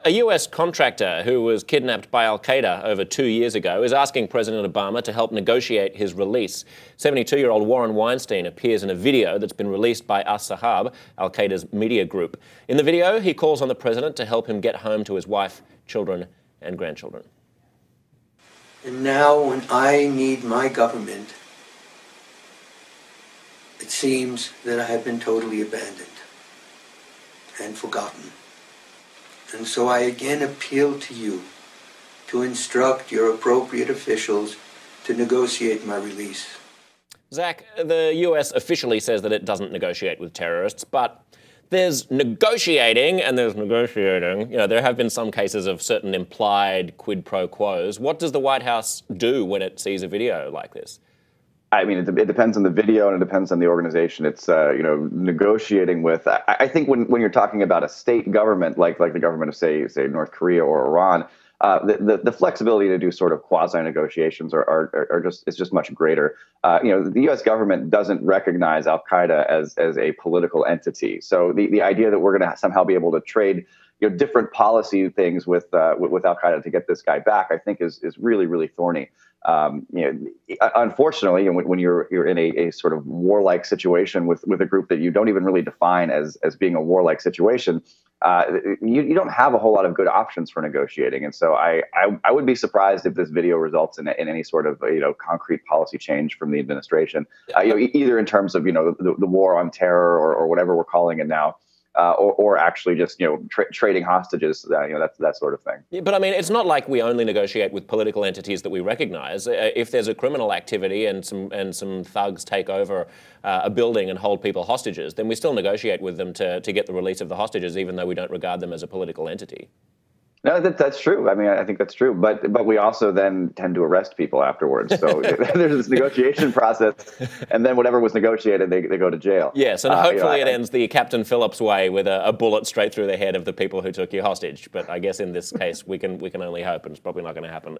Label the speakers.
Speaker 1: A US contractor who was kidnapped by al-Qaeda over 2 years ago is asking President Obama to help negotiate his release. 72-year-old Warren Weinstein appears in a video that's been released by as-sahab, al-Qaeda's media group. In the video, he calls on the president to help him get home to his wife, children and grandchildren.
Speaker 2: And now when I need my government, it seems that I have been totally abandoned and forgotten. And so I again appeal to you to instruct your appropriate officials to negotiate my release.
Speaker 1: Zach, the US officially says that it doesn't negotiate with terrorists, but there's negotiating and there's negotiating. You know, there have been some cases of certain implied quid pro quos. What does the White House do when it sees a video like this?
Speaker 3: I mean, it depends on the video and it depends on the organization. It's, negotiating with, I think when you're talking about a state government, like the government of, say North Korea or Iran, the flexibility to do sort of quasi-negotiations is just much greater. The U.S. government doesn't recognize al-Qaeda as a political entity. So the idea that we're going to somehow be able to trade different policy things with al-Qaeda to get this guy back, I think is really, really thorny. Unfortunately, when you're in a sort of warlike situation with a group that you don't even really define as being a warlike situation, you don't have a whole lot of good options for negotiating. And so I would be surprised if this video results in any sort of concrete policy change from the administration, either in terms of the war on terror or whatever we're calling it now. Or actually just trading hostages, that sort of thing.
Speaker 1: Yeah, but I mean, it's not like we only negotiate with political entities that we recognise. If there's a criminal activity and some thugs take over a building and hold people hostages, then we still negotiate with them to get the release of the hostages, even though we don't regard them as a political entity.
Speaker 3: No, that's true. I mean, I think that's true. But we also then tend to arrest people afterwards. So there's this negotiation process, and then whatever was negotiated, they go to jail.
Speaker 1: Yes, and hopefully it ends the Captain Phillips way with a bullet straight through the head of the people who took you hostage. But I guess in this case, we can only hope, and it's probably not going to happen.